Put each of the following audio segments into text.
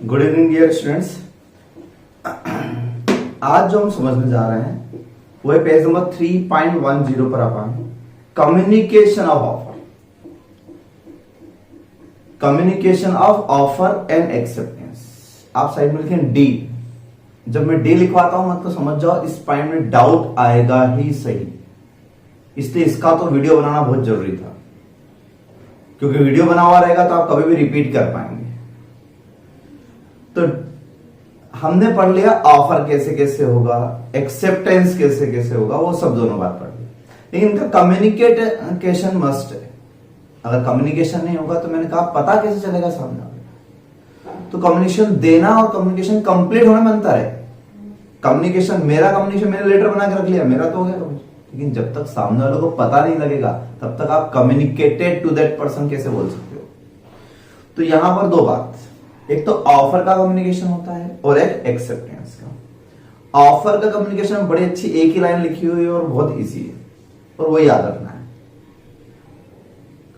Good evening dear students. आज जो हम समझने जा रहे हैं वो है पेज नंबर 3.10 पर अपन communication of offer and acceptance. आप साइड में लिखें डी। जब मैं डी लिखवाता हूं मतलब समझ जाओ इस पॉइंट में डाउट आएगा ही सही, इसलिए इसका तो वीडियो बनाना बहुत जरूरी था, क्योंकि वीडियो बना हुआ रहेगा तो आप कभी भी रिपीट कर पाएंगे। तो हमने पढ़ लिया ऑफर कैसे कैसे होगा, एक्सेप्टेंस कैसे कैसे होगा, वो सब दोनों बात पढ़ ली, लेकिन इनका कम्युनिकेशन मस्ट है। अगर कम्युनिकेशन नहीं होगा तो मैंने कहा पता कैसे चलेगा सामने वाले। तो कम्युनिकेशन देना और कम्युनिकेशन कंप्लीट होने में अंतर है। कम्युनिकेशन मैंने लेटर बना के रख लिया, मेरा तो हो गया कम्युनिकेशन, लेकिन जब तक सामने वालों को पता नहीं लगेगा तब तक आप कम्युनिकेटेड टू दैट पर्सन कैसे बोल सकते हो। तो यहां पर दो बात, एक तो ऑफर का कम्युनिकेशन होता है और एक एक्सेप्टेंस का। ऑफर का कम्युनिकेशन बड़ी अच्छी एक ही लाइन लिखी हुई है और बहुत इजी है और वो याद रखना है।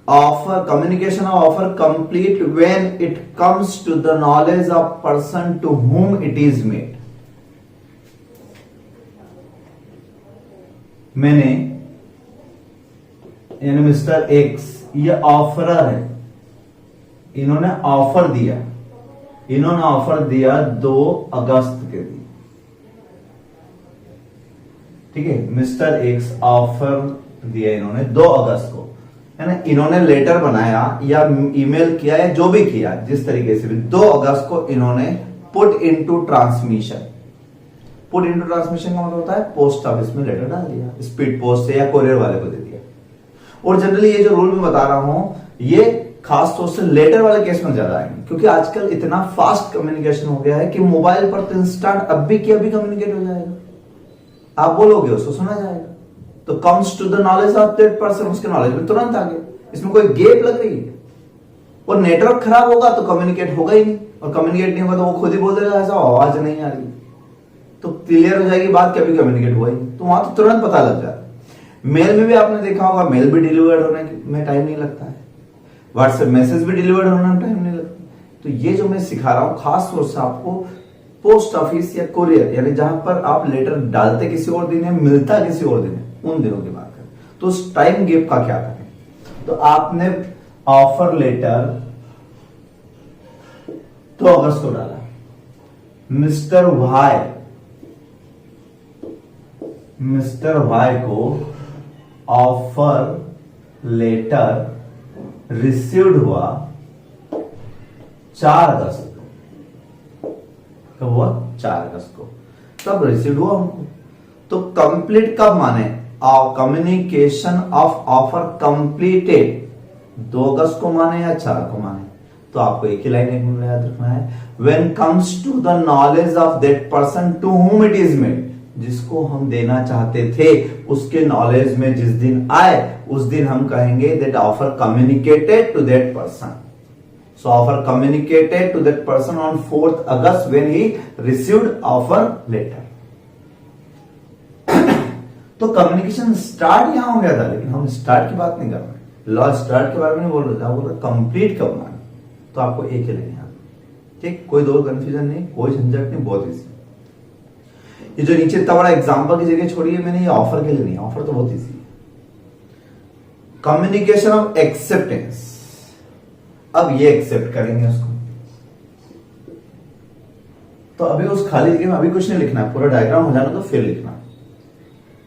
Offer communication of offer complete when it comes to the knowledge of person to whom it is made. मैंने यानी मिस्टर एक्स ये ऑफरर है, इन्होंने ऑफर दिया, 2 अगस्त के दिन, ठीक है। मिस्टर एक्स ऑफर दिया इन्होंने 2 अगस्त को, है ना। इन्होंने लेटर बनाया या ईमेल किया या जो भी किया, जिस तरीके से भी 2 अगस्त को इन्होंने put into transmission. Put into transmission का मतलब होता है पोस्ट ऑफिस में लेटर डाल दिया, स्पीड पोस्ट से या कोरियर वाले को दे दिया। और जनरली ये जो रूल मैं बता रहा हूं ये खास तौर से लेटर वाले केस में ज्यादा आएंगे, क्योंकि आजकल इतना फास्ट कम्युनिकेशन हो गया है कि मोबाइल पर तो इंस्टेंट अभी की अभी कम्युनिकेट हो जाएगा। आप बोलोगे उसको सुना जाएगा। तो comes to the knowledge of that person, उसके नॉलेज में तुरंत आ गया, इसमें कोई गैप लग रही है। और नेटवर्क खराब होगा तो कम्युनिकेट होगा ही नहीं, और कम्युनिकेट नहीं होगा तो वो खुद ही बोल देगा ऐसा आवाज नहीं आ रही, तो क्लियर हो जाएगी बात कि अभी कम्युनिकेट हुआ ही, तो वहां तो तुरंत पता लग जाता है। मेल में भी आपने देखा होगा, मेल भी डिलीवर्ड होने में टाइम नहीं लगता है, व्हाट्सएप मैसेज भी डिलीवर्ड होने में टाइम नहीं लगता। तो ये जो मैं सिखा रहा हूं खास तौर से आपको पोस्ट ऑफिस या कोरियर, यानी जहां पर आप लेटर डालते किसी और दिन है, मिलता किसी और दिन है, उन दिनों की बात करें तो उस टाइम गैप का क्या करें। तो आपने ऑफर लेटर 2 अगस्त को डाला, मिस्टर वाई को ऑफर लेटर रिसीव्ड हुआ 4 अगस्त को। कब हुआ? 4 अगस्त को, तब रिसीव्ड हुआ हमको। तो कंप्लीट कब माने? कम्युनिकेशन ऑफ ऑफर कंप्लीटेड 2 अगस्त को माने या 4 को माने? तो आपको एक ही लाइन याद रखना है, when comes to the knowledge of that person to whom it is made. जिसको हम देना चाहते थे उसके नॉलेज में जिस दिन आए उस दिन हम कहेंगे that offer communicated to that person. So offer communicated to that person on 4th August when he received offer letter. तो कम्युनिकेशन स्टार्ट यहां हो गया था, लेकिन हम स्टार्ट की बात नहीं कर रहे, लॉ स्टार्ट के बारे में नहीं बोल रहे थे, बोल रहे कंप्लीट कब माने। तो आपको एक ही लाइन याद, ठीक, कोई दो कंफ्यूजन नहीं, कोई झंझट नहीं, बहुत इजी। ये जो नीचे इतना बड़ा एग्जांपल की जगह छोड़ी है मैंने, ये ऑफर के लिए नहीं, ऑफर तो बहुत इजी है। कम्युनिकेशन ऑफ एक्सेप्टेंस, अब ये एक्सेप्ट करेंगे उसको, तो अभी उस खाली जगह में अभी कुछ नहीं लिखना है, पूरा डायग्राम हो जाना तो फिर लिखना।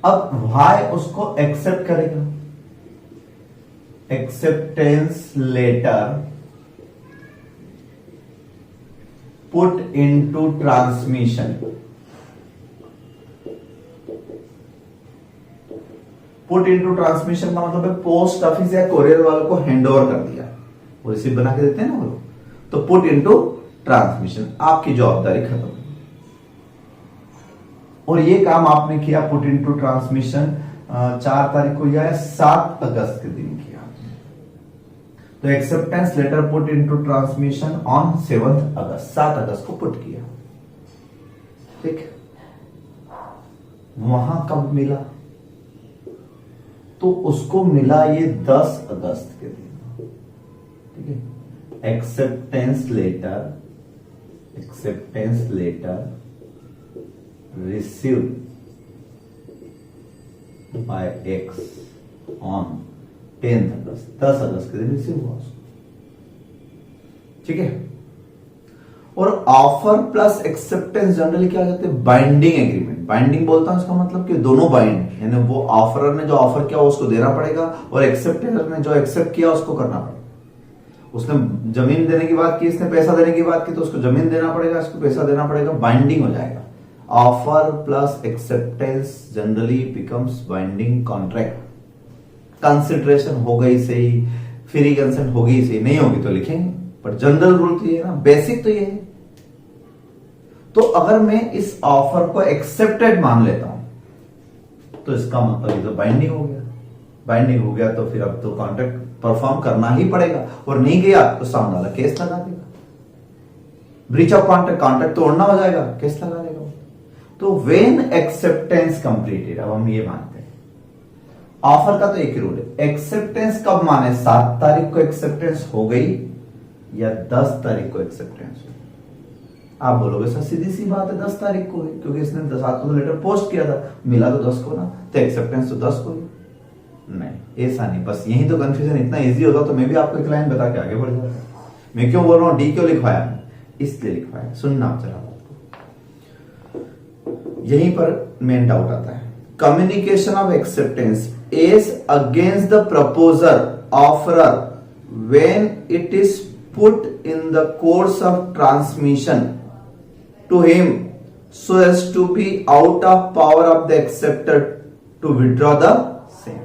अब वाई उसको एक्सेप्ट करेगा, acceptance letter put into transmission. Put into transmission का मतलब है पोस्ट ऑफिस या कोरियर वालों को हैंड ओवर कर दिया, वो रिसीव बना के देते हैं ना वो लोग, तो पुट इनटू ट्रांसमिशन, आपकी जवाबदारी खत्म। और ये काम आपने किया पुट इनटू ट्रांसमिशन 4 तारीख को या 7 अगस्त के दिन किया। तो acceptance letter put into transmission on 7th August, 7 अगस्त को पुट किया, ठीक। वहां कब मिला? तो उसको मिला ये 10 अगस्त के दिन, ठीक है। Acceptance letter acceptance letter received by X on 10th August, 10 अगस्त के दिन रिसीव हुआ उसको। ठीक है। और ऑफर प्लस एक्सेप्टेंस जनरली क्या कहते हैं, बाइंडिंग एग्रीमेंट। बाइंडिंग बोलता हूं इसका मतलब कि दोनों बाइंड, यानी वो ऑफरर ने जो ऑफर किया उसको देना पड़ेगा और एक्सेप्टेंस ने जो एक्सेप्ट किया उसको करना पड़ेगा। उसने जमीन देने की बात की, इसने पैसा देने की बात की, तो उसको जमीन देना पड़ेगा, इसको पैसा देना पड़ेगा, बाइंडिंग हो जाएगा। Offer plus acceptance generally becomes binding contract. Consideration हो गई सही, फ्री कंसेंट होगी सही, नहीं होगी तो लिखेंगे, पर जनरल रूल तो ये है ना, बेसिक तो ये है। तो अगर मैं इस ऑफर को एक्सेप्टेड मान लेता हूं तो इसका मतलब ये तो बाइंडिंग हो गया। बाइंडिंग हो गया तो फिर अब तो कॉन्ट्रैक्ट परफॉर्म करना ही पड़ेगा, और नहीं गया तो सामने वाला केस लगा देगा। ब्रीच ऑफ कॉन्ट्रैक्ट, कॉन्ट्रैक्ट तोड़ना हो जाएगा, केस लगा देगा। तो व्हेन एक्सेप्टेंस कंप्लीटेड, अब हम ये मानते हैं ऑफर का तो एक ही रूल है, एक्सेप्टेंस कब माने, 7 तारीख को एक्सेप्टेंस हो गई या 10 तारीख को एक्सेप्टेंस हो। आप बोलोगे सर सीधी सी बात है 10 तारीख को है, क्योंकि इसने 7 को लेटर पोस्ट किया था, मिला तो 10 को ना, तो एक्सेप्टेंस तो 10 को ही। नहीं, ऐसा नहीं, बस यही तो कंफ्यूजन, इतना इजी होता तो मैं भी आपको एक लाइन बता के आगे बढ़ जाता। मैं क्यों बोल रहा हूं डी क्यों लिखवाया, इसलिए लिखवाया, सुनना आप जरा। यहीं पर मेन डाउट आता है। Communication of acceptance is against the proposer offerer when it is put in the course of transmission to him so as to be out of power of the acceptor to withdraw the same.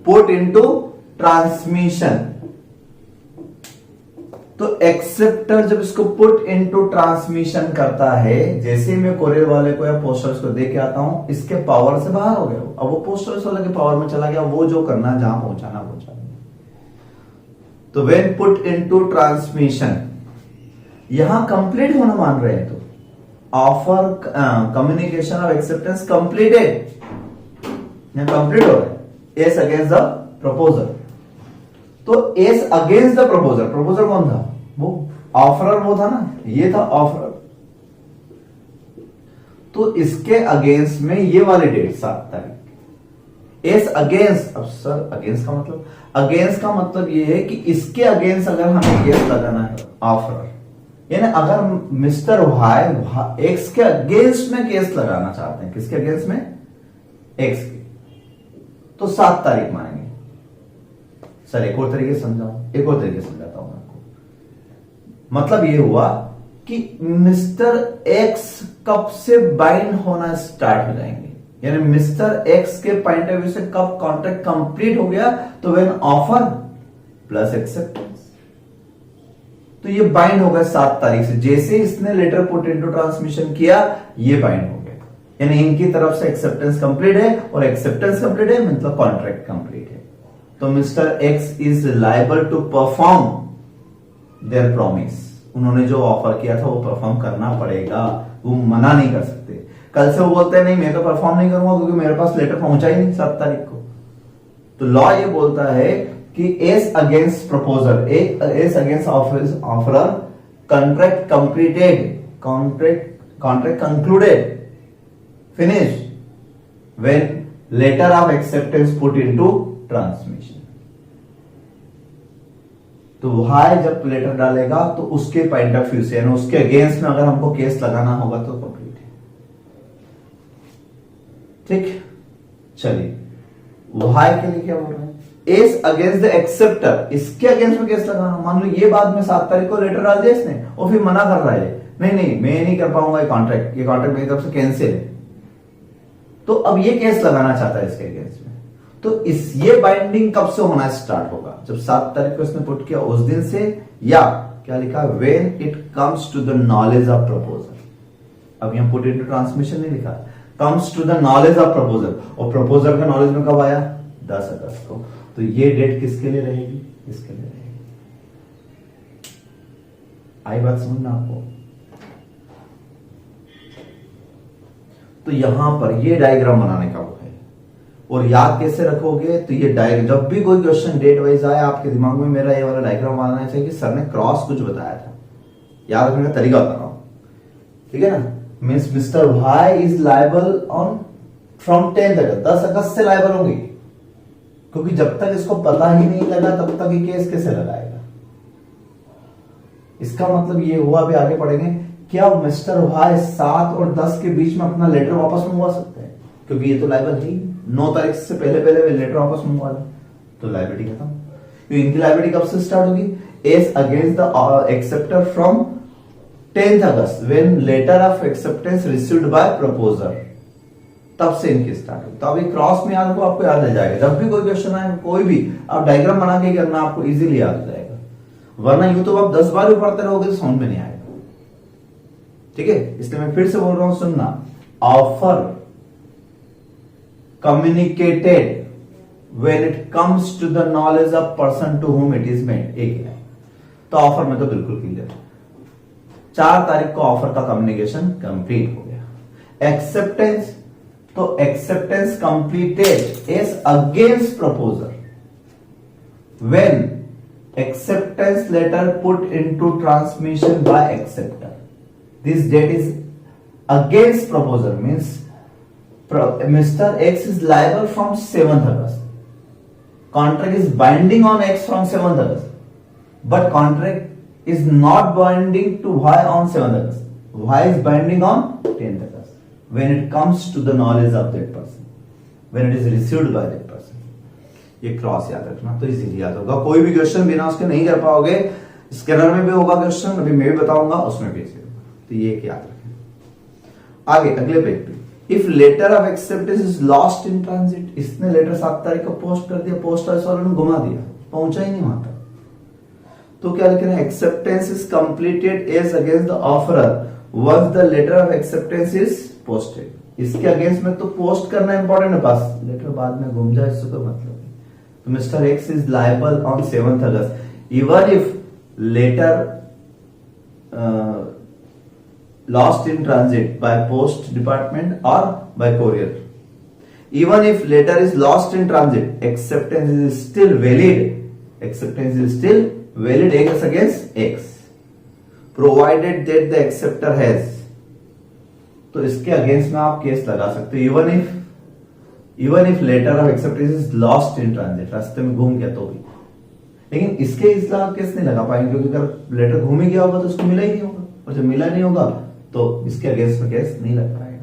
Put into transmission. तो acceptor जब इसको put into transmission करता है, जैसे मैं courier वाले को या पोस्टर्स को दे के आता हूं, इसके पावर से बाहर हो गया, अब वो पोस्टर्स वाले के पावर में चला गया, वो जो करना जहां पहुंचाना पहुंचाना। तो व्हेन पुट इनटू ट्रांसमिशन, यहां कंप्लीट होना मान रहे हैं, तो offer communication of acceptance completed, complete हो रहा है एस अगेंस्ट द प्रपोजर। तो S against the proposer, proposer कौन था, वो ऑफरर, वो था ना, ये था ऑफरर। तो इसके अगेंस्ट में ये वाली डेट 7 तारीख, एस अगेंस्ट। अब सर अगेंस्ट का मतलब, अगेंस्ट का मतलब ये है कि इसके अगेंस्ट अगर हमें केस लगाना है ऑफरर, यानी अगर मिस्टर वाई एक्स के अगेंस्ट में केस लगाना चाहते हैं, किसके अगेंस्ट में, एक्स के, तो 7 तारीख मानेंगे। सर एक और तरीके समझाऊं, एक और तरीके समझाता हूं आपको। मतलब ये हुआ कि मिस्टर एक्स कब से बाइंड होना स्टार्ट हो जाएंगे, यानी मिस्टर एक्स के पॉइंट ऑफ व्यू से कब कॉन्ट्रैक्ट कंप्लीट हो गया, तो व्हेन ऑफर प्लस एक्सेप्टेंस, तो ये बाइंड हो गया 7 तारीख से। जैसे इसने लेटर पुट इनटू ट्रांसमिशन किया, ये बाइंड हो गया, यानी इनकी तरफ से एक्सेप्टेंस कंप्लीट है, और एक्सेप्टेंस कंप्लीट है मतलब कॉन्ट्रैक्ट कंप्लीट है। तो mister X is liable to perform their promise. उन्होंने जो ऑफर किया था वो परफॉर्म करना पड़ेगा, वो मना नहीं कर सकते। कल से वो बोलते हैं नहीं मैं तो परफॉर्म नहीं करूंगा क्योंकि मेरे पास लेटर पहुंचा ही नहीं 7 तारीख को। तो लॉ ये बोलता है कि as against proposer, as against offerer, contract completed, contract concluded, finish when letter of acceptance put into transmission. तो वहां जब लेटर डालेगा तो उसके पॉइंट ऑफ व्यू से, यानी उसके अगेंस्ट में अगर हमको केस लगाना होगा तो कंप्लीट है। ठीक, चलिए वहां के लिए क्या बोल रहे हैं, एस अगेंस्ट द एक्सेप्टर, इसके अगेंस्ट में केस लगाना। मान लो ये बाद में 7 तारीख को लेटर डाल दिया इसने, और फिर मना कर रहा है, नहीं मैं नहीं कर पाऊंगा ये कॉन्ट्रैक्ट मेरी तरफ से कैंसिल है, तो अब ये केस लगाना चाहता है इसके अगेंस्ट में। तो ये बाइंडिंग कब से होना स्टार्ट होगा, जब 7 तारीख को इसने पुट किया उस दिन से, या क्या लिखा, when it comes to the knowledge of proposal. अब यहां पुट इनटू ट्रांसमिशन नहीं लिखा, comes to the knowledge of proposal, और प्रपोजल का नॉलेज में कब आया, 10 अगस्त को। तो ये डेट किसके लिए रहेगी, इसके लिए रहेगी। आई बात समझना आपको। तो यहां पर ये डायग्राम बनाने का वो है, और याद कैसे रखोगे, तो ये डायग्राम जब भी कोई क्वेश्चन डेट वाइज आए आपके दिमाग में मेरा ये वाला डायग्राम बनाना चाहिए कि सर ने क्रॉस कुछ बताया था, याद रखने का तरीका बता रहा हूं, ठीक है ना। Means mister Y is liable on from 10 August, 10 अगस्त से लायबल होंगे, क्योंकि जब तक इसको पता ही नहीं लगा तब तक ये केस कैसे लगाएगा। इसका मतलब ये हुआ, अभी आगे पढ़ेंगे, क्या मिस्टर वाई 7 और 10 के बीच में अपना लेटर वापस मंगवा सकते हैं, क्योंकि ये तो लायबल है ही 9 तारीख से पहले लेटर वापस मंगवा लें तो लायबिलिटी खत्म। तो इनकी लायबिलिटी कब से स्टार्ट होगी, as against the acceptor from 10th August when letter of acceptance received by proposer, तब से इनकी स्टार्ट होगी। तो अभी क्रॉस में याद को आपको याद रह जाएगा, जब भी कोई क्वेश्चन आए कोई भी आप डायग्राम बना के करना, आपको इजीली याद हो जाएगा, वरना यूं तो आप 10 बार भी पढ़ते रहोगे तो समझ में नहीं आएगा, ठीक है। इसलिए मैं फिर से बोल रहा हूं, सुनना, offer communicated when it comes to the knowledge of person to whom it is made, एक है। तो ऑफर में तो बिल्कुल क्लियर, 4 तारीख को ऑफर का कम्युनिकेशन कंप्लीट हो गया। एक्सेप्टेंस, तो acceptance completed is against proposer when acceptance letter put into transmission by acceptor, this date is against proposer, means Mr. X is liable from 7th August. Contract is binding on X from 7th August, but contract is not binding to Y on 7th August. Y is binding on 10th August when it comes to the knowledge of that person, when it is received by that person. ये cross याद रखना तो easily याद होगा, कोई भी question बिना उसके नहीं कर पाओगे। स्कैनर में भी होगा क्वेश्चन, अभी मैं भी बताऊंगा, उसमें भी इजी होगा, तो ये याद रखें। आगे अगले पेज पे, if letter of acceptance is lost in transit, इसने लेटर 7 तारीख को पोस्ट कर दिया, पोस्ट ऑफिस वालों ने घुमा दिया, पहुंचा ही नहीं वहां तक, तो क्या लिख रहे हैं, acceptance is completed as against the offerer once the letter of acceptance is posted. इसके अगेंस्ट में तो पोस्ट करना इंपॉर्टेंट है, बस लेटर बाद में घूम जाए इससे कोई मतलब नहीं। तो mister X is liable on 7th August even if letter lost in transit by post department or by courier. Even if letter is lost in transit, acceptance is still valid. Acceptance is still valid against X, provided that the acceptor has. तो इसके against में आप case लगा सकते हो, even if letter of acceptance is lost in transit, रास्ते में घूम गया तो भी, लेकिन इसके इसलिए केस नहीं लगा पाएंगे, क्योंकि अगर लेटर घूम ही गया होगा तो उसको मिला ही नहीं होगा, और जब मिला नहीं होगा तो इसके अगेंस्ट में केस नहीं लग पाएगा।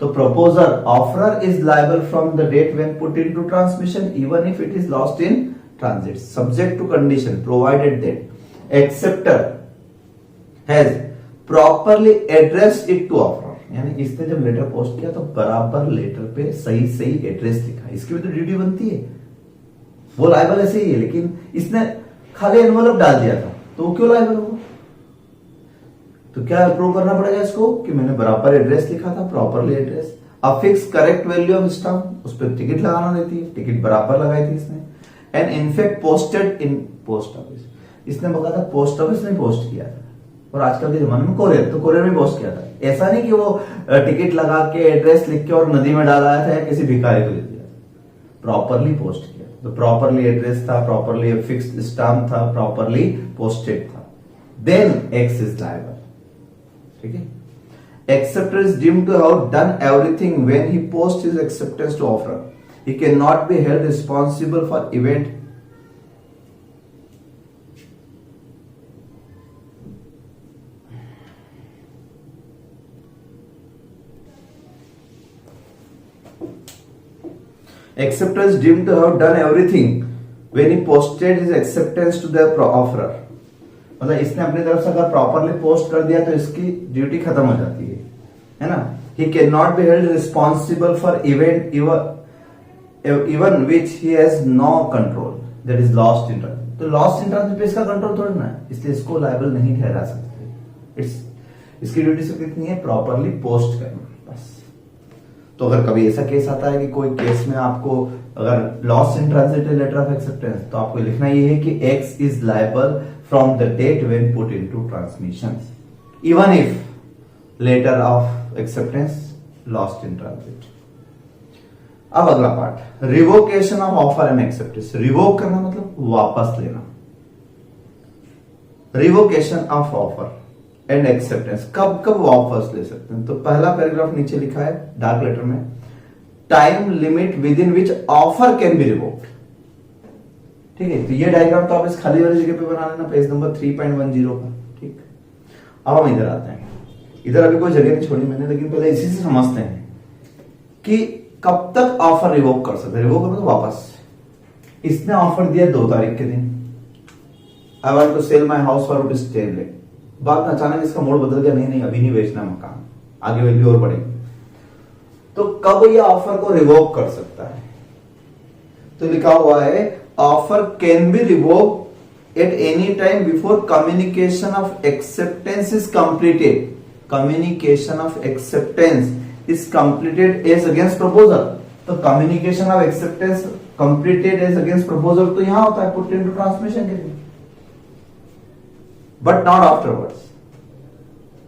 तो proposer offerer is liable from the date when put into transmission even if it is lost in transit, subject to condition provided that acceptor has properly addressed it to offerer. यानी इसने जब letter post किया तो बराबर letter पे सही सही address लिखा, इसकी भी तो ड्यूटी बनती है, वो लायबल ऐसे ही है, लेकिन इसने खाली एनवलप डाल दिया था, तो वो क्यों लायबल होगा। तो क्या प्रूव करना पड़ेगा इसको कि मैंने बराबर एड्रेस लिखा था, properly address, affix correct value of stamp, उस पर टिकट लगाना रहती है, टिकट बराबर लगाई थी इसने, and in fact posted in post office, इसने बोला था पोस्ट ऑफिस में पोस्ट किया था, और आजकल के जमाने में कोरियर, तो कोरियर में पोस्ट किया था। ऐसा नहीं कि वो टिकट लगा के एड्रेस लिख के और नदी में डाला था या किसी भिखारी को दे दिया, प्रॉपरली पोस्ट किया, तो प्रॉपरली एड्रेस था, प्रॉपरली फिक्स्ड स्टाम्प था, प्रॉपरली पोस्टेड था, देन एक्स इज लायबल। ठीक है, acceptor is deemed to have done everything when he posts his acceptance to offerer. He cannot be held responsible for event acceptor is deemed to have done everything when he posted his acceptance to the offerer. मतलब इसने अपनी तरफ से अगर properly post कर दिया तो इसकी ड्यूटी खत्म हो जाती है ना। He can not be held responsible for event even which he has no control that is lost in transit. तो लॉस्ट इन ट्रांजिट पे इसका कंट्रोल थोड़ा ना है, इसलिए इसको लायबल नहीं ठहरा सकते। इसकी ड्यूटी सिर्फ कितनी है, प्रॉपरली पोस्ट करना, बस। तो अगर कभी ऐसा केस आता है कि कोई केस में आपको अगर lost in transit letter of acceptance, तो आपको लिखना ये है कि X is liable from the date when put into transmission, even if letter of acceptance lost in transit. अब अगला part, revocation of offer and acceptance. Revoke करना मतलब वापस लेना, revocation of offer and acceptance कब कब वापस ले सकते हैं? तो पहला पैराग्राफ नीचे लिखा है डार्क लेटर में, time limit with in which offer can be revoked. ठीक है, तो ये डायग्राम तो आप इस खाली वाली जगह पे बना लेना, पेज नंबर 3.10 का। ठीक, अब हम इधर आते हैं। इधर अभी कोई जगह नहीं छोड़ी मैंने, लेकिन पहले इसी से समझते हैं कि कब तक ऑफर रिवोक कर सकते हैं। रिवोक मतलब वापस। इसने ऑफर दिया 2 तारीख के दिन, I want to sell my house for ₹10 lakh. बाद में अचानक इसका मूड बदल गया, नहीं नहीं अभी नहीं बेचना मकान, आगे वैल्यू और बढ़ेगी। तो कब ये ऑफर को रिवोक कर सकता है? तो लिखा हुआ है offer can be revoke at any time before communication of acceptance is completed. Communication of acceptance is completed as against proposal. तो communication of acceptance completed as against proposal तो यहां होता है पुट इनटू ट्रांसमिशन के लिए, but not afterwards.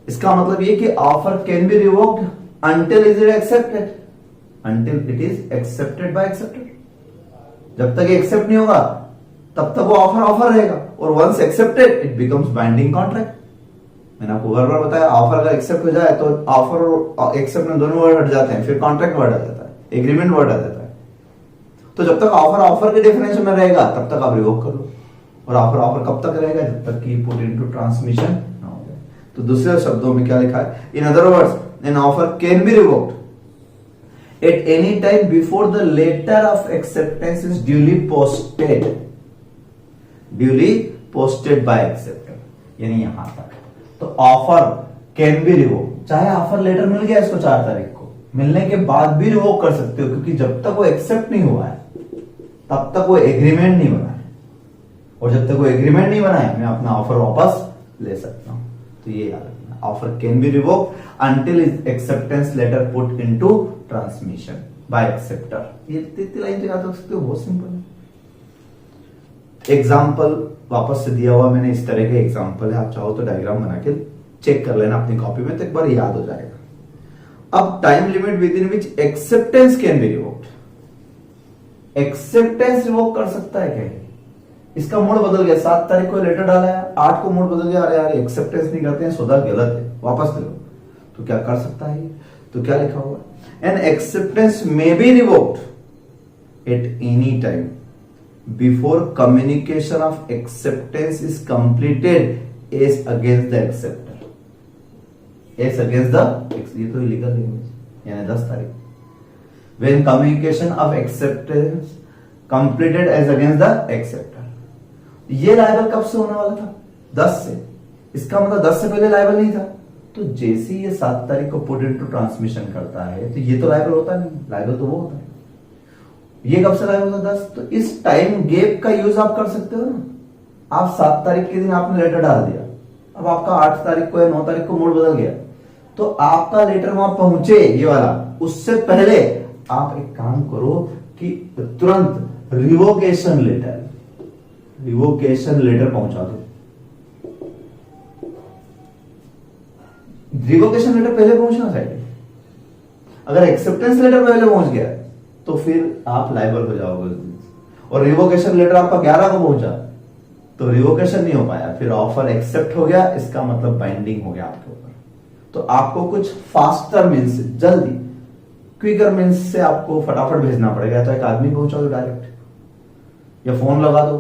इसका मतलब ये कि offer can be revoked until is it accepted, until it is accepted by acceptor। जब तक ये एक्सेप्ट नहीं होगा तब तक वो ऑफर ऑफर रहेगा, और once accepted it becomes binding contract. मैंने आपको बार बार बताया, ऑफर अगर एक्सेप्ट हो जाए तो ऑफर और एक्सेप्ट में दोनों वर्ड हट जाते हैं, फिर कॉन्ट्रैक्ट वर्ड आ जाता है, एग्रीमेंट वर्ड आ जाता है। तो जब तक ऑफर ऑफर के डेफिनेशन में रहेगा तब तक आप रिवोक कर लो, और ऑफर ऑफर कब तक रहेगा? जब तक कि पुट इनटू ट्रांसमिशन ना हो जाए। तो दूसरे शब्दों में क्या लिखा है? In other words an offer can be revoked at any time before the letter of acceptance is duly posted by acceptor। यानी यहां तक तो ऑफर कैन बी रिवोक, चाहे ऑफर लेटर मिल गया इसको 4 तारीख को, मिलने के बाद भी रिवोक कर सकते हो, क्योंकि जब तक वो एक्सेप्ट नहीं हुआ है तब तक वो एग्रीमेंट नहीं बना है, और जब तक वो एग्रीमेंट नहीं बना है मैं अपना ऑफर वापस ले सकता हूं। तो ये याद रखना, offer can be revoke until is acceptance letter put into transmission by acceptor। ये 3 लाइन याद रख सकते हो, बहुत सिंपल है। एग्जाम्पल वापस से दिया हुआ मैंने, इस तरह के एग्जाम्पल है, आप चाहो तो डायग्राम बना के चेक कर लेना अपनी कॉपी में, तो एक बार याद हो जाएगा। अब time limit with in which acceptance can be revoked. Acceptance revoke कर सकता है क्या? इसका मूड बदल गया, 7 तारीख को लेटर डाला है, 8 को मूड बदल गया, अरे यार एक्सेप्टेंस नहीं करते हैं, सौदा गलत है, वापस ले लो। तो क्या कर सकता है? तो क्या लिखा हुआ है? An acceptance may be revoked at any time before communication of acceptance is completed as against the acceptor. As against the, ये तो इलीगल लैंग्वेज, यानी 10 तारीख। When communication of acceptance completed as against the acceptor. ये liable कब से होने वाला था? 10 से। इसका मतलब 10 से पहले लायबल नहीं था। तो जैसे ये 7 तारीख को पुट इनटू ट्रांसमिशन करता है तो ये तो लायबल होता नहीं, लायबल तो वो होता है। ये कब से लायबल होता? 10। तो इस टाइम गैप का यूज आप कर सकते हो ना। आप 7 तारीख के दिन आपने लेटर डाल दिया, अब आपका 8 तारीख को या 9 तारीख को मूड बदल गया, तो आपका लेटर वहां पहुंचे ये वाला, उससे पहले आप एक काम करो कि तुरंत रिवोकेशन लेटर पहुंचा दो। रिवोकेशन लेटर पहले पहुंचना चाहिए। अगर एक्सेप्टेंस लेटर पहले पहुंच गया तो फिर आप लायबल हो जाओगे, और रिवोकेशन लेटर आपका 11 को पहुंचा तो रिवोकेशन नहीं हो पाया, फिर ऑफर एक्सेप्ट हो गया, इसका मतलब बाइंडिंग हो गया आपके ऊपर। तो आपको कुछ फास्टर मीन्स, जल्दी क्विकर मीन्स से आपको फटाफट भेजना पड़ेगा। तो एक आदमी पहुंचा दो डायरेक्ट, या फोन लगा दो,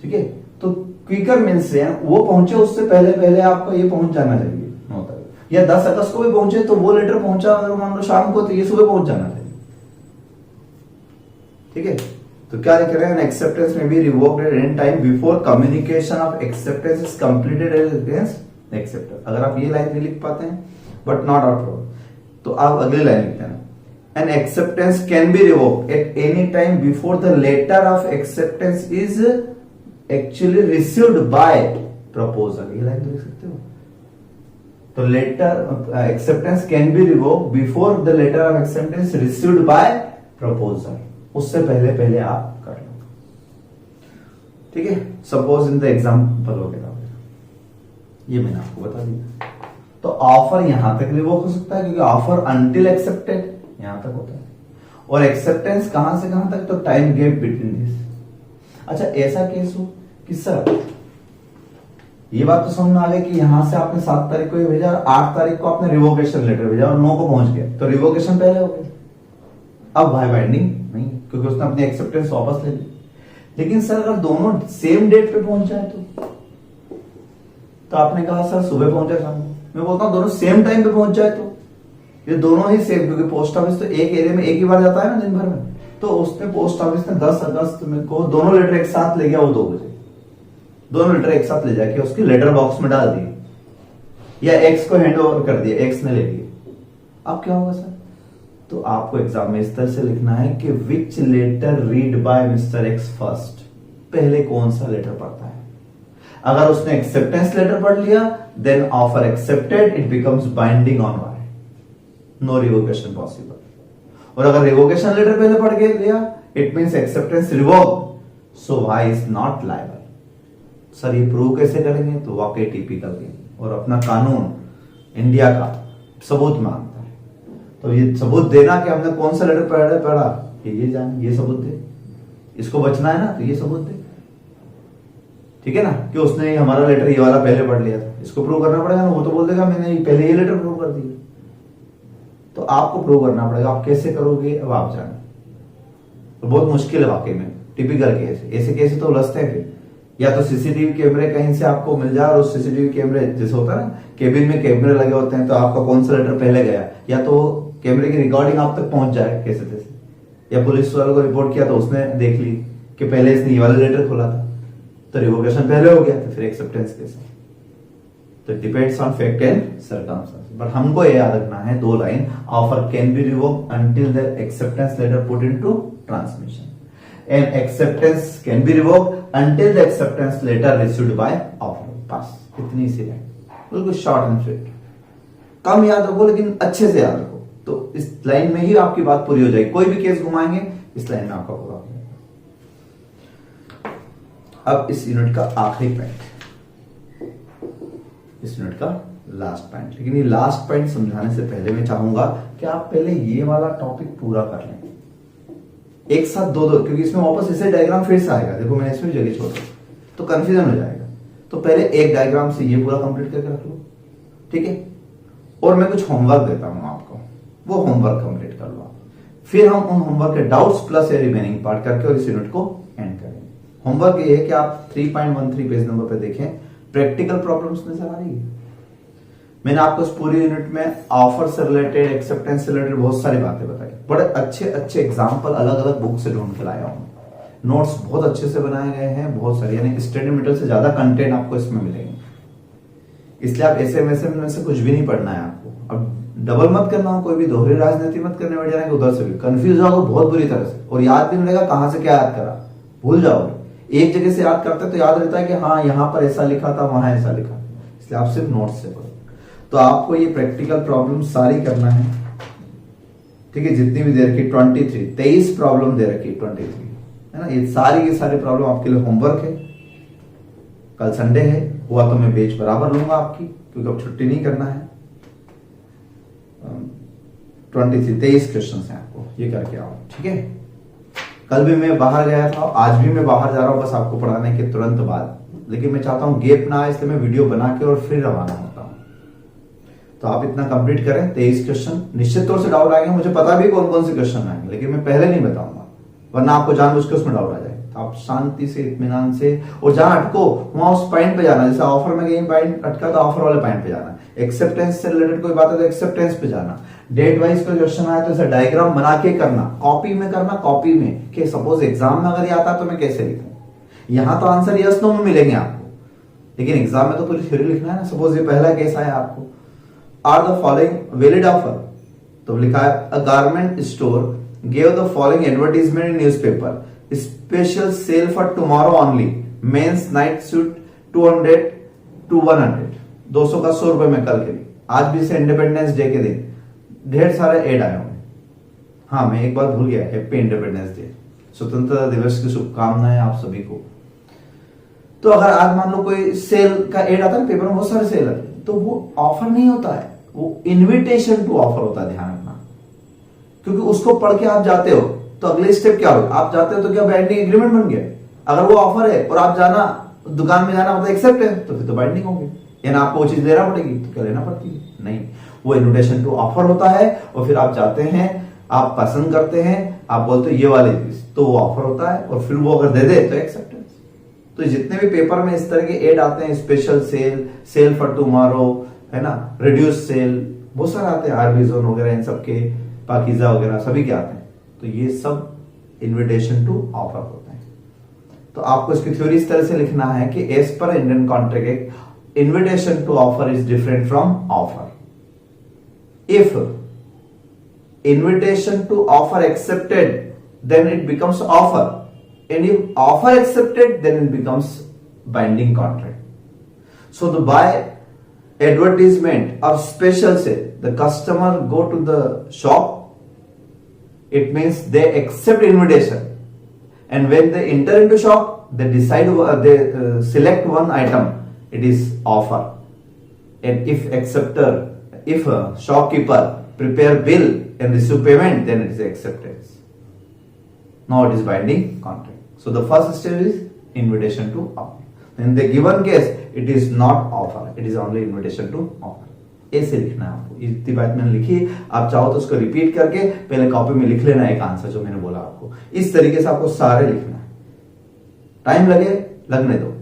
ठीक है। तो क्विकर मीन्स से वो पहुंचे उससे पहले पहले आपको ये पहुंच जाना चाहिए 9 तारीख, या 10 अगस्त को भी पहुंचे तो वो लेटर पहुंचा अगर मान लो शाम को, तो ये सुबह पहुंच जाना चाहिए, ठीक है। तो क्या लिख रहे हैं? Acceptance may be revoked at any time before communication of acceptance is completed against acceptor. अगर आप ये लाइन नहीं लिख पाते हैं बट नॉट आउट, तो आप अगली लाइन लिखते हैं, an acceptance can be revoked at any time before the letter of acceptance is actually received by proposal. ये लाइन तो लिख सकते हो। तो letter acceptance can be revoked before the letter of acceptance received by proposal, उससे पहले पहले आप कर लो, ठीक है। सपोज इन द एग्जाम्पल वगैरह ये मैंने आपको बता दिया। तो ऑफर यहां तक रिवोक हो सकता है क्योंकि ऑफर अनटिल एक्सेप्टेड यहां तक होता है, और एक्सेप्टेंस कहां से कहां तक? तो टाइम गैप बिटवीन दिस। अच्छा, ऐसा केस हो कि सर ये बात तो समझ में आ गई कि यहां से आपने 7 तारीख को ये भेजा, 8 तारीख को आपने रिवोकेशन लेटर भेजा और 9 को पहुंच गया, तो रिवोकेशन पहले हो गई। अब भाई बाइंडिंग नहीं, क्योंकि उसने अपनी एक्सेप्टेंस वापस ले ली। लेकिन सर अगर दोनों सेम डेट पे पहुंच जाए तो आपने कहा सर सुबह पहुंचा शाम को, मैं बोलता हूं दोनों सेम टाइम पे पहुंच जाए तो ये दोनों ही सेम, क्योंकि पोस्ट ऑफिस तो एक एरिया में एक ही बार जाता है ना दिन भर में। तो उसने पोस्ट ऑफिस ने 10 अगस्त में को दोनों लेटर एक साथ ले गया, वो 2 बजे दोनों लेटर एक साथ ले जाके उसकी लेटर बॉक्स में डाल दिए या एक्स को हैंड ओवर कर दिया, एक्स ने ले लिए। अब क्या होगा सर? तो आपको एग्जाम में इस तरह से लिखना है कि which letter read by mister X first, पहले कौन सा लेटर पढ़ता है। अगर उसने एक्सेप्टेंस लेटर पढ़ लिया then offer accepted, it becomes binding on Y, no revocation possible. और अगर रिवोकेशन लेटर पहले पढ़ के लिया it means acceptance revoke, so Y is not liable. Sir ये प्रूव कैसे करेंगे? तो वाकई टिपिकल गेम और अपना कानून इंडिया का सबूत मांगता है। तो ये सबूत देना कि हमने कौन सा लेटर पढ़ा ये जान, ये सबूत दे। इसको बचना है ना तो ये सबूत दे, ठीक है ना, कि उसने हमारा लेटर ये वाला पहले पढ़ लिया था, इसको प्रूव करना पड़ेगा ना। वो तो बोल देगा मैंने पहले ये लेटर प्रूव कर दिया, तो आपको प्रूव करना पड़ेगा। आप कैसे करोगे अब आप जाने, तो बहुत मुश्किल है वाकई में। टिपिकल केस, ऐसे केस तो उलझते हैं फिर। या तो सीसीटीवी कैमरे कहीं से आपको मिल जाए और उस सीसीटीवी कैमरे जैसे होता है ना केबिन में कैमरे लगे होते हैं, तो आपका कौन सा लेटर पहले गया, या तो कैमरे की रिकॉर्डिंग आप तक पहुंच जाए कैसे तैसे, या पुलिस वालों को रिपोर्ट किया तो उसने देख ली कि पहले इसने ये वाला लेटर खोला था, तो रिवोकेशन पहले हो गया, तो फिर एक्सेप्टेंस कैसे। तो depends on fact and circumstance. But हमको ये याद रखना है 2 line, offer can be revoked until the acceptance letter put into transmission and acceptance can be revoked until the acceptance letter received by offer। बस इतनी सी है, बिल्कुल शॉर्ट एंड स्वीट। कम याद रखो लेकिन अच्छे से याद रखो, तो इस लाइन में ही आपकी बात पूरी हो जाएगी। कोई भी केस घुमाएंगे इस लाइन में आपका पूरा हो जाएगा। अब इस यूनिट का आखिरी पॉइंट, इस यूनिट का लास्ट पॉइंट। लेकिन ये लास्ट पॉइंट समझाने से पहले मैं चाहूंगा कि आप पहले ये वाला टॉपिक पूरा कर लें एक साथ, 2-2, क्योंकि इसमें वापस ऐसे डायग्राम फिर से आएगा। देखो मैंने इसमें जगह छोड़ दी तो कंफ्यूजन हो जाएगा। तो पहले एक डायग्राम से ये पूरा कंप्लीट करके रख लो, ठीक है। और मैं कुछ होमवर्क देता हूं आपको, वो होमवर्क कंप्लीट कर लो। फिर हम उन होमवर्क के डाउट्स प्लस या रिमेनिंग पार्ट करके और इस यूनिट को एंड करेंगे। होमवर्क ये है कि आप 3.13 पेज नंबर पे देखें, प्रैक्टिकल प्रॉब्लम्स नजर आ रही है। मैंने आपको इस पूरी यूनिट में ऑफर से रिलेटेड, एक्सेप्टेंस से रिलेटेड बहुत सारी बातें बताई। बड़े अच्छे अच्छे एग्जाम्पल अलग अलग बुक से ढूंढ के लाया हूं। नोट्स बहुत अच्छे से बनाए गए हैं, बहुत सारे, यानी स्टडी मटेरियल से ज्यादा कंटेंट आपको इसमें मिलेंगे। इसलिए आप ऐसे में से कुछ भी नहीं पढ़ना है आपको। अब डबल मत करना हो, कोई भी दोहरी राजनीति मत करने बैठ जाना कि उधर से भी कंफ्यूज होगा बहुत बुरी तरह से, और याद भी नहीं रहेगा कहां से क्या याद करा, भूल जाओगे। एक जगह से याद करते तो याद रहता है कि हाँ यहां पर ऐसा लिखा था, वहां ऐसा लिखा, इसलिए आप सिर्फ नोट्स से पढ़ो। तो आपको ये प्रैक्टिकल प्रॉब्लम सारी करना है, ठीक है, जितनी भी दे रखी 23 प्रॉब्लम दे रखी 23 है ना। ये सारी की सारी प्रॉब्लम आपके लिए होमवर्क है। कल संडे है, हुआ तो मैं बेच बराबर लूंगा आपकी, क्योंकि अब छुट्टी नहीं करना है। 23 क्वेश्चन है आपको, ये करके आओ, ठीक है। कल भी मैं बाहर गया था, आज भी मैं बाहर जा रहा हूं, बस आपको पढ़ाने के तुरंत बाद। लेकिन मैं चाहता हूं गैप ना आए, इसलिए मैं वीडियो बना के और फिर रवाना होता हूं। तो आप इतना कंप्लीट करें। 23 क्वेश्चन, निश्चित तौर से डाउट आएंगे, मुझे पता भी कौन कौन से क्वेश्चन आएंगे, लेकिन मैं पहले नहीं बताऊंगा, वरना आपको जानबूझ के उसमें डाउट आ जाए। तो आप शांति से, इत्मीनान से, और जहां अटको वहां उस पॉइंट पे जाना। जैसे ऑफर में कहीं पॉइंट अटका तो ऑफर वाले पॉइंट पे जाना। एक्सेप्टेंस से रिलेटेड कोई बात है तो एक्सेप्टेंस पे जाना। डेट वाइज कोई क्वेश्चन आया तो इसे डायग्राम बना के करना, कॉपी में करना, कॉपी में, कि सपोज एग्जाम में अगर ये आता तो मैं कैसे लिखूं। यहां तो आंसर यस नो में मिलेंगे आपको, लेकिन एग्जाम में तो पूरी थ्योरी लिखना है ना। सपोज ये पहला केस आया आपको, are the following valid offer, तो लिखा है a garment store gave the following advertisement in newspaper, special sale for tomorrow only, men's night suit 200 to 100, 200 का 100 रुपए में कल के लिए। आज भी से इंडिपेंडेंस डे के दिन ढेर सारे एड आए होंगे। हाँ मैं एक बात भूल गया, हैप्पी इंडिपेंडेंस डे, स्वतंत्रता दिवस की शुभकामनाएं आप सभी को। तो अगर आज मान लो कोई सेल का एड आता है पेपर में, बहुत सारे सेल आते हैं, तो वो ऑफर नहीं होता है, वो इनविटेशन टू ऑफर होता है, ध्यान रखना। क्योंकि उसको पढ़ के आप जाते हो तो अगले स्टेप क्या होगा, आप जाते हो तो क्या बाइंडिंग एग्रीमेंट बन गया। अगर वो ऑफर है और आप जाना दुकान में जाना मतलब एक्सेप्ट है, तो फिर तो बाइंडिंग होगी, यानी आपको वो चीज लेना पड़ेगी, तो क्या लेना पड़ती है? नहीं, वो इन्विटेशन टू ऑफर होता है, और फिर आप जाते हैं, आप पसंद करते हैं, आप बोलते हो ये वाली चीज, तो वो ऑफर होता है, और फिर वो अगर दे दे तो एक्सेप्टेंस। तो जितने भी पेपर में इस तरह के एड आते हैं, special sale, sale for tomorrow, है ना, रिड्यूस सेल, बहुत सारे आते हैं, आरबी जोन वगैरह, इन सबके, पाकिजा वगैरह सभी के आते हैं, तो ये सब इन्विटेशन टू ऑफर होते हैं। तो आपको इसकी थ्योरी इस तरह से लिखना है कि as per Indian contract act, invitation to offer is different from offer. If invitation to offer accepted, then it becomes offer, and if offer accepted, then it becomes binding contract. So the by advertisement of special sale, the customer go to the shop, it means they accept invitation, and when they enter into shop, they decide, they select one item, it is offer. And if a shopkeeper prepare bill and receive payment, then it is acceptance. Now it is binding contract. So the first step is invitation to offer. In the given case, it is not offer, it is only invitation to offer. ऐसे लिखना है आपको, इतनी बात मैंने लिखी, आप चाहो तो उसको रिपीट करके पहले कॉपी में लिख लेना एक आंसर जो मैंने बोला आपको, इस तरीके से आपको सारे लिखना है। टाइम लगे लगने दो,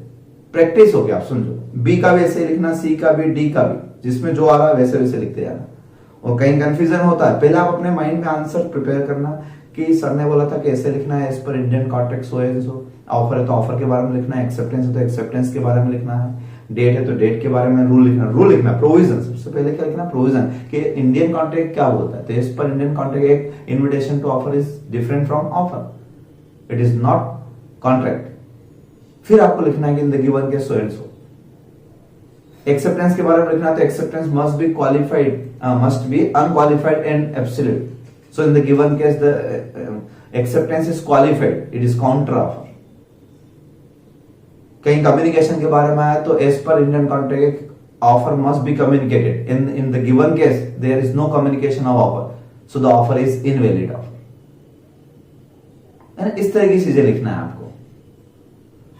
प्रैक्टिस हो गया, आप सुन लो, बी का भी ऐसे लिखना, सी का भी, डी का भी, जिसमें जो आ रहा है वैसे वैसे लिखते जाना। और कहीं कंफ्यूजन होता है, पहले आप अपने माइंड में आंसर प्रिपेयर करना कि सर ने बोला था कैसे लिखना है, इस पर इंडियन कॉन्ट्रैक्ट सो है, सो ऑफर है तो ऑफर के बारे में लिखना है, एक्सेप्टेंस है तो एक्सेप्टेंस के बारे में लिखना है, डेट है तो डेट के बारे में रूल लिखना, प्रोविजन, सबसे पहले क्या लिखना, प्रोविजन कि इंडियन कॉन्ट्रैक्ट क्या बोलता है, तो इस पर Indian contract act invitation to offer is different from offer, it is not contract. फिर आपको लिखना है कि in the given case so and so. Acceptance के बारे में लिखना है तो acceptance must be qualified, must be unqualified and absolute. So in the given case, the acceptance is qualified, it is counter offer. कहीं कम्युनिकेशन के बारे में आया तो as per Indian contract offer must be communicated, in the given case there is no communication of offer, so the offer is invalid offer. इस तरह की चीजें लिखना है आपको।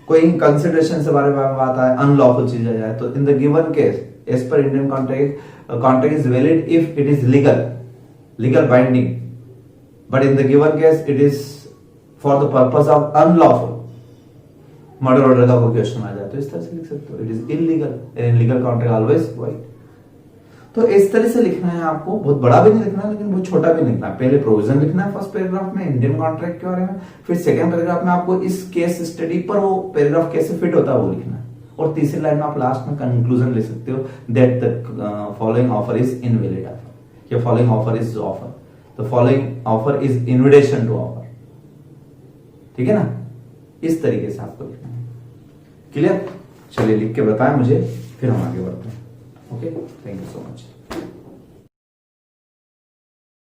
कोई कंसिडरेशन से बारे में बात आए, अनलॉफुल चीज आ जाए, तो in the given case as per Indian contract is valid if it is legal binding, but in the given case it is for the purpose of unlawful, murder order का कोई क्वेश्चन आ जाए तो इस तरह से लिख सकते हो, it is illegal, illegal contract always wide. तो इस तरह से लिखना है आपको, बहुत बड़ा भी नहीं लिखना है लेकिन बहुत छोटा भी नहीं लिखना है। पहले प्रोविजन लिखना है फर्स्ट पैराग्राफ में इंडियन कॉन्ट्रैक्ट के बारे में, फिर सेकंड पैराग्राफ में आपको इस केस स्टडी पर वो पैराग्राफ कैसे फिट होता है वो लिखना है, और तीसरी लाइन में आप लास्ट में कंक्लूजन लिख सकते हो that the following offer is invalid offer, या following offer is offer, the following offer is invitation to offer. ठीक है ना, इस तरीके से आपको लिखना है। क्लियर? चलिए लिख के बताएं मुझे, फिर हम आगे बढ़ते हैं। Okay, thank you so much.